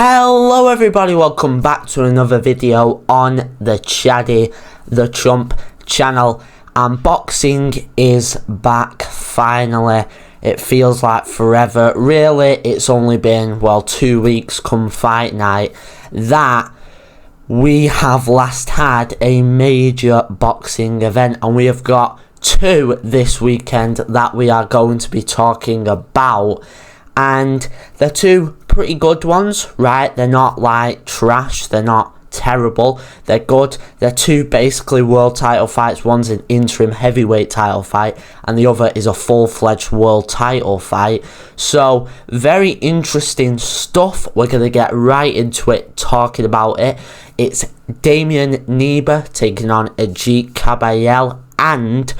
Hello everybody, welcome back to another video on the ChaddyTheChump channel, and boxing is back finally. It feels like forever. Really, it's only been, well, 2 weeks come fight night that we have last had a major boxing event, and we have got two this weekend that we are going to be talking about, and they're two pretty good ones, right? They're not like trash, they're not terrible, they're good. They're two basically world title fights. One's an interim heavyweight title fight and the other is a full-fledged world title fight. So very interesting stuff. We're going to get right into it, talking about it. It's Knyba taking on Kabayel and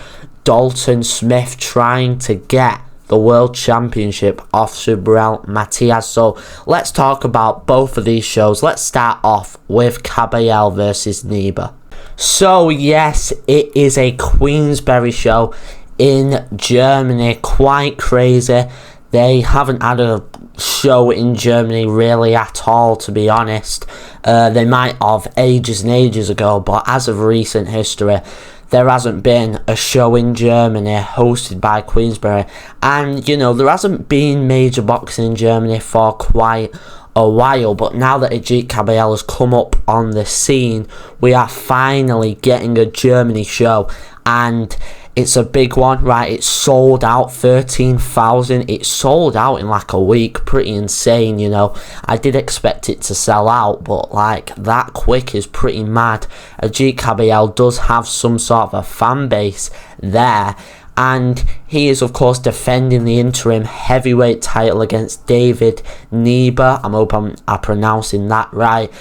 Dalton Smith trying to get the world championship off Matias. So let's talk about both of these shows. Let's start off with Kabayel versus Knyba. So yes, it is a Queensberry show in Germany. Quite crazy. They haven't had a show in Germany really at all, to be honest. They might have ages and ages ago, but as of recent history, there hasn't been a show in Germany hosted by Queensberry. And, you know, there hasn't been major boxing in Germany for quite a while. But now that Kabayel has come up on the scene, we are finally getting a Germany show. And it's a big one, right? It's sold out, 13,000. It's sold out in like a week. Pretty insane, you know. I did expect it to sell out, but like that quick is pretty mad. Kabayel does have some sort of a fan base there, and he is of course defending the interim heavyweight title against David Knyba. I hope I'm pronouncing that right.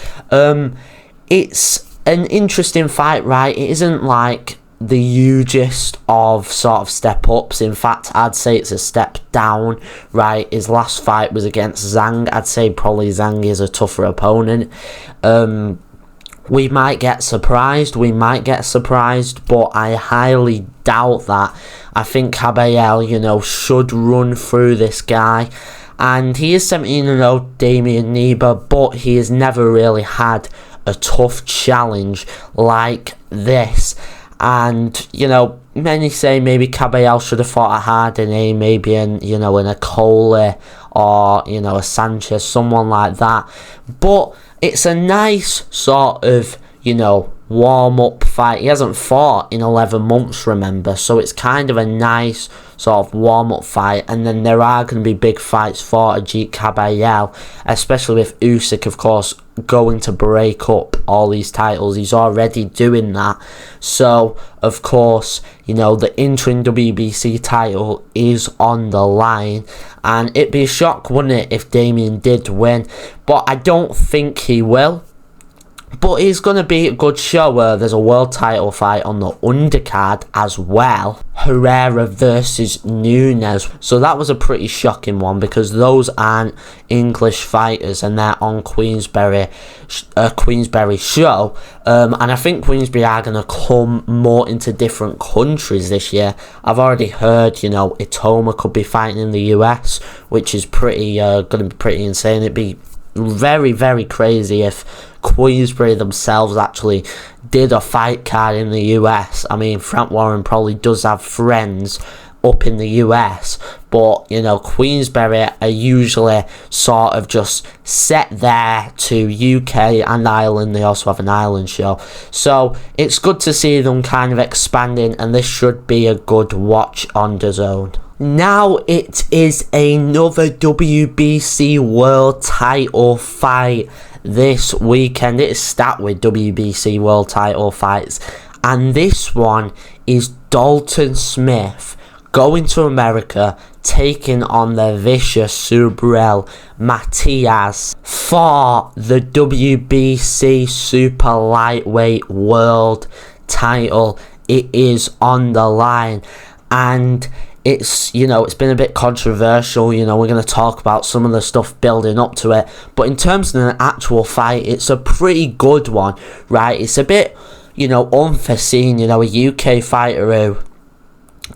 It's an interesting fight, right? It isn't like the hugest of sort of step ups. In fact, I'd say it's a step down, right? His last fight was against Zhang. I'd say probably Zhang is a tougher opponent. We might get surprised, but I highly doubt that. I think Kabayel, you know, should run through this guy. And he is 17-0, Damien Knyba, but he has never really had a tough challenge like this. And, you know, many say maybe Kabayel should have fought a Harden, maybe in a Coley or, you know, a Sanchez, someone like that. But it's a nice sort of, you know, warm-up fight. He hasn't fought in 11 months, remember, so it's kind of a nice sort of warm-up fight. And then there are going to be big fights for Kabayel, especially with Usyk, of course, going to break up all these titles. He's already doing that. So, of course, you know, the interim WBC title is on the line, and it'd be a shock, wouldn't it, if Damien did win? But I don't think he will. But it's going to be a good show. There's a world title fight on the undercard as well. Herrera versus Nunes. So that was a pretty shocking one, because those aren't English fighters and they're on Queensberry show. And I think Queensberry are going to come more into different countries this year. I've already heard, you know, Itoma could be fighting in the US, which is pretty going to be pretty insane. It'd be very, very crazy if Queensberry themselves actually did a fight card in the US. I mean, Frank Warren probably does have friends up in the US, but, you know, Queensberry are usually sort of just set there to UK and Ireland. They also have an Ireland show. So it's good to see them kind of expanding, and this should be a good watch on DAZN. Now it is another WBC world title fight this weekend. It is stacked with WBC world title fights, and this one is Dalton Smith going to America, taking on the vicious Matias for the WBC super lightweight world title. It is on the line, and it's, you know, it's been a bit controversial. You know, we're going to talk about some of the stuff building up to it, but in terms of an actual fight, it's a pretty good one, right? It's a bit, you know, unforeseen. You know, a UK fighter who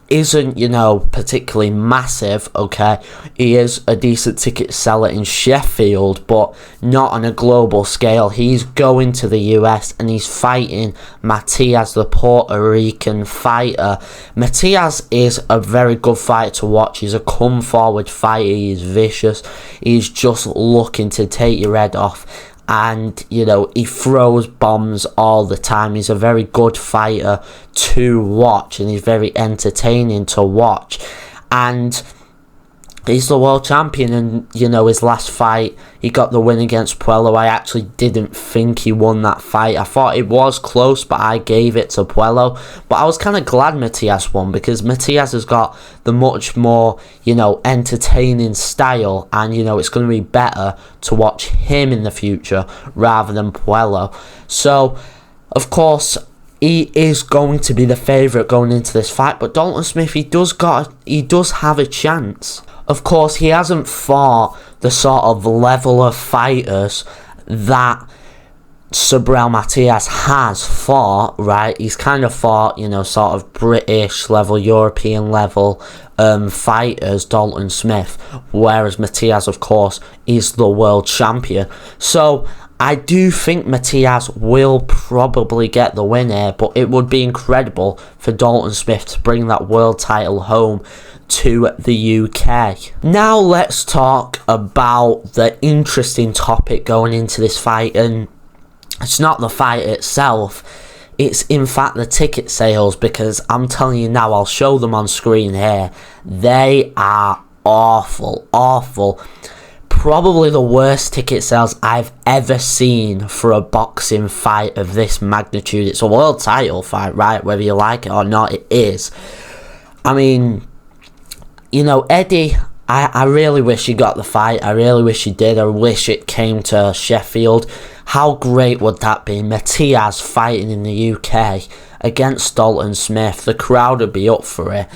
isn't, you know, particularly massive, okay? He is a decent ticket seller in Sheffield, but not on a global scale. He's going to the US and he's fighting Matias, the Puerto Rican fighter. Matias is a very good fighter to watch. He's a come-forward fighter. He's vicious. He's just looking to take your head off. And, you know, he throws bombs all the time. He's a very good fighter to watch, and he's very entertaining to watch. And he's the world champion, and, you know, his last fight, he got the win against Puello. I actually didn't think he won that fight. I thought it was close, but I gave it to Puello. But I was kind of glad Matias won, because Matias has got the much more, you know, entertaining style, and, you know, it's going to be better to watch him in the future rather than Puello. So, of course, he is going to be the favourite going into this fight, but Dalton Smith, he does have a chance. Of course, he hasn't fought the sort of level of fighters that Subriel Matias has fought, right? He's kind of fought, you know, sort of British level, European level fighters, Dalton Smith, whereas Matias, of course, is the world champion. So I do think Matias will probably get the win here, but it would be incredible for Dalton Smith to bring that world title home to the UK. Now let's talk about the interesting topic going into this fight, and it's not the fight itself, it's in fact the ticket sales, because I'm telling you now, I'll show them on screen here, they are awful. Probably the worst ticket sales I've ever seen for a boxing fight of this magnitude. It's a world title fight, right? Whether you like it or not, it is. I mean, you know, Eddie, I really wish he got the fight. I really wish he did. I wish it came to Sheffield. How great would that be? Matias fighting in the UK against Dalton Smith. The crowd would be up for it.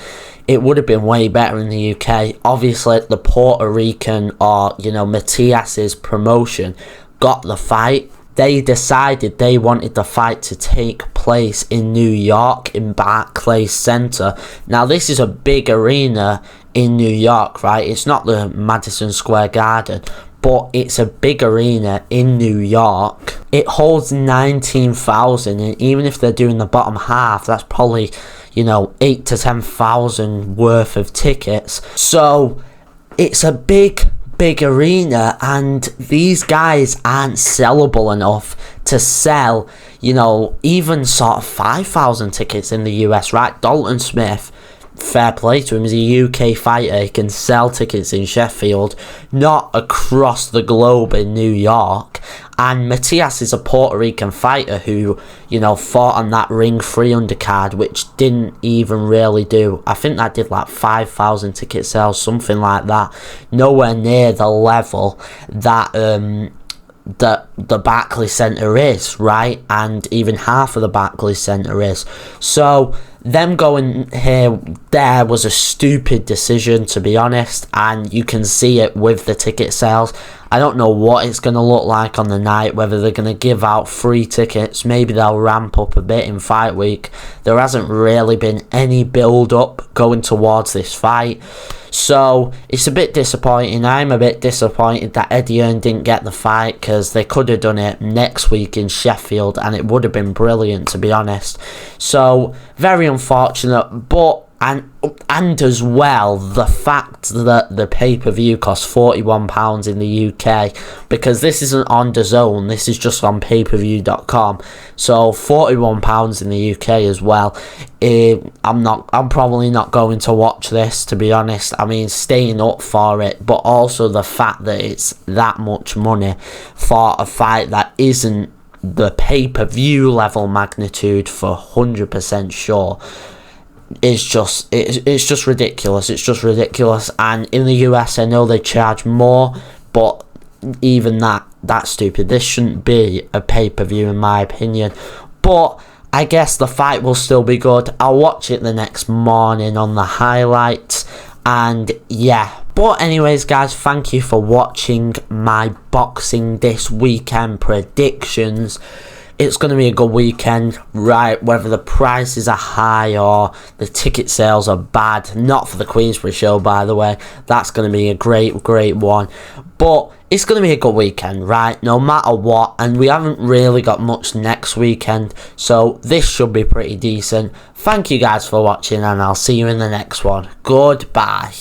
It would have been way better in the UK. Obviously, the Puerto Rican, or, you know, Matias's promotion got the fight. They decided they wanted the fight to take place in New York, in Barclays Center. Now, this is a big arena in New York, right? It's not the Madison Square Garden, but it's a big arena in New York. It holds 19,000, and even if they're doing the bottom half, that's probably, you know, 8 to 10,000 worth of tickets. So it's a big arena, and these guys aren't sellable enough to sell, you know, even sort of 5,000 tickets in the US, right? Dalton Smith, fair play to him, he's a UK fighter. He can sell tickets in Sheffield, not across the globe in New York. And Matias is a Puerto Rican fighter who, you know, fought on that Ring 3 undercard, which didn't even really do, I think that did like 5,000 ticket sales, something like that. Nowhere near the level that the Barclays Center is, right? And even half of the Barclays Center is. So them going there was a stupid decision, to be honest, and you can see it with the ticket sales. I don't know what it's going to look like on the night, whether they're going to give out free tickets. Maybe they'll ramp up a bit in fight week. There hasn't really been any build up going towards this fight, so it's a bit disappointing. I'm a bit disappointed that Eddie Hearn didn't get the fight, because they could have done it next week in Sheffield and it would have been brilliant, to be honest. So very unfortunate, but and as well, the fact that the pay-per-view costs £41 in the UK, because this isn't on DAZN, this is just on payperview.com, so £41 in the UK as well. I'm probably not going to watch this, to be honest. I mean, staying up for it, but also the fact that it's that much money for a fight that isn't the pay-per-view level magnitude for 100% sure. It's just ridiculous. It's just ridiculous. And in the US, I know they charge more, but even that's stupid. This shouldn't be a pay-per-view, in my opinion. But I guess the fight will still be good. I'll watch it the next morning on the highlights, and yeah. But anyways, guys, thank you for watching my Boxing This Weekend predictions. it's going to be a good weekend, right? Whether the prices are high or the ticket sales are bad. Not for the Queensberry show, by the way. That's going to be a great one. But it's going to be a good weekend, right? No matter what. And we haven't really got much next weekend. So this should be pretty decent. Thank you guys for watching, and I'll see you in the next one. Goodbye.